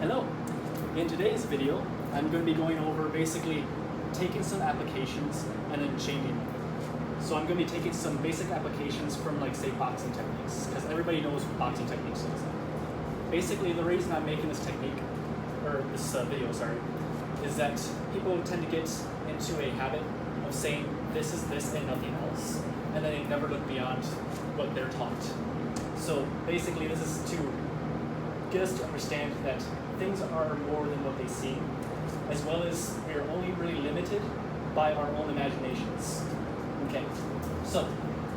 Hello! In today's video, I'm going to be going over basically taking some applications and then changing them. So I'm going to be taking some basic applications from like say boxing techniques, because everybody knows what boxing techniques is. Basically the reason I'm making this technique, or this video, sorry, is that people tend to get into a habit of saying this is this and nothing else, and then they never look beyond what they're taught. So basically this is to get us to understand that things are more than what they seem, as well as we are only really limited by our own imaginations. Okay, so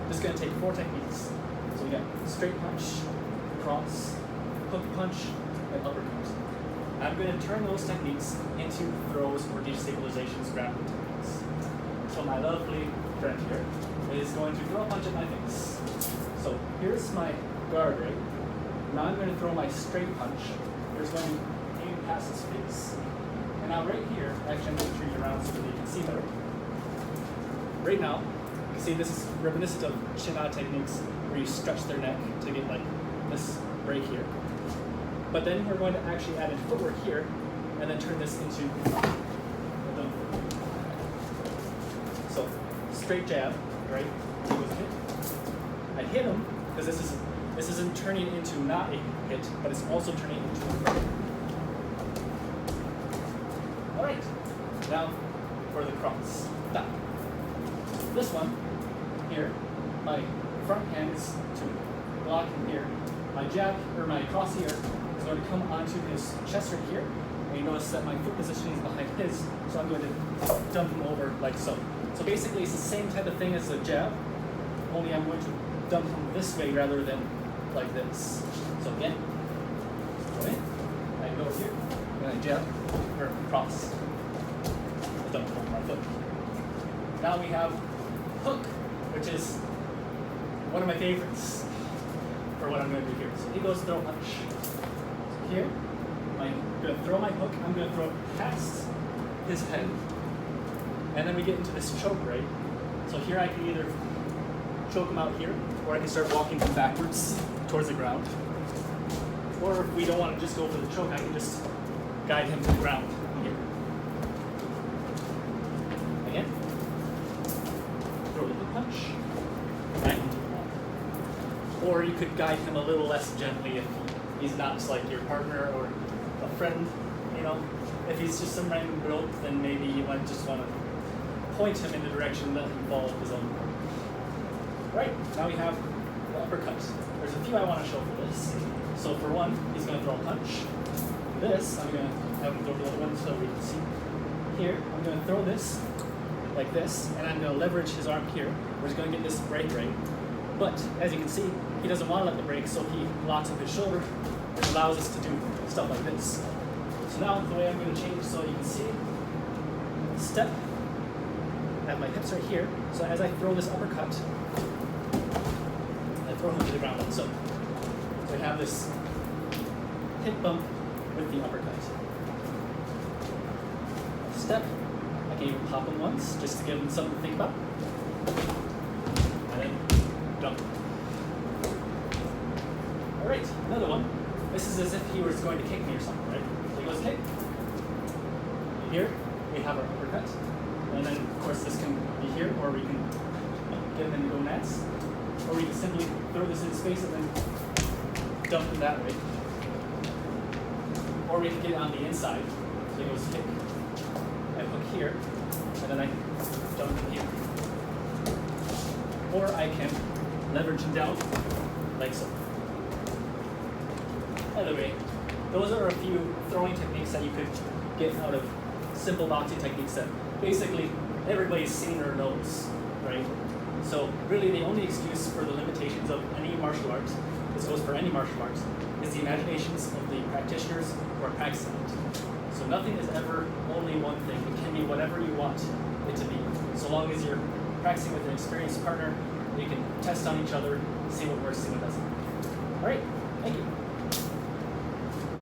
this is going to take 4 techniques. So we got straight punch, cross, hook punch, and uppercut. I'm going to turn those techniques into throws or destabilizations, grappling techniques. So my lovely friend here is going to throw a punch at my face. So here's my guard right. Now I'm going to throw my straight punch. There's going to aim past his face. And now right here, actually I'm going to turn you around so that you can see better. Right now, you can see this is reminiscent of chin-out techniques where you stretch their neck to get like this break here. But then we're going to actually add in footwork here and then turn this into a dump. So straight jab, right? He goes hit. I hit him because this isn't turning into not a hit, but it's also turning into a throw. All right, now for the cross. Stop. This one here, my front hand is to block him here. My jab, or my cross here, is going to come onto his chest right here. And you notice that my foot position is behind his, so I'm going to dump him over like so. So basically it's the same type of thing as a jab, only I'm going to dump him this way rather than like this. So again, go in, I go here, and I jab, or cross, dump him over my foot. Now we have hook, which is one of my favorites for what I'm going to do here. So he goes throw punch. So here, I'm going to throw my hook, I'm going to throw it past his head, and then we get into this choke, right? So here I can either choke him out here, or I can start walking him backwards towards the ground. Or if we don't want to just go for the choke, I can just guide him to the ground here. Again, throw the hook punch, guide him to the wall. Or you could guide him a little less gently if he's not like your partner or a friend, you know. If he's just some random bloke, then maybe you might just want to point him in the direction that he follows his own course. Right, now we have the uppercut. There's a few I want to show for this. So for one, he's going to throw a punch. This, I'm going to have him throw the other one so we can see. Here, I'm going to throw this like this, and I'm going to leverage his arm here. We're just going to get this break right. But as you can see, he doesn't want to let the break, so he locks up his shoulder, which allows us to do stuff like this. So now the way I'm going to change, so you can see, step, I have my hips right here. So as I throw this uppercut, I throw him to the ground like so. So I have this hip bump with the uppercut. Step, I can even pop him once, just to give him something to think about. And then dump. All right, another one. This is as if he was going to kick me or something, right? So he goes kick. Here, we have our uppercut. And then, of course, this can be here, or we can get him in the gonads. Or we can simply throw this in space and then dump him that way. Or we can get it on the inside. So he goes kick. I hook here, and then I dump him here. Or I can leverage him down, like so. Either way, those are a few throwing techniques that you could get out of simple boxing techniques that basically everybody's seen or knows, right? So really the only excuse for the limitations of any martial arts, this goes for any martial arts, is the imaginations of the practitioners who are practicing it. So nothing is ever only one thing. It can be whatever you want it to be. So long as you're practicing with an experienced partner, you can test on each other, see what works, see what doesn't. All right, thank you.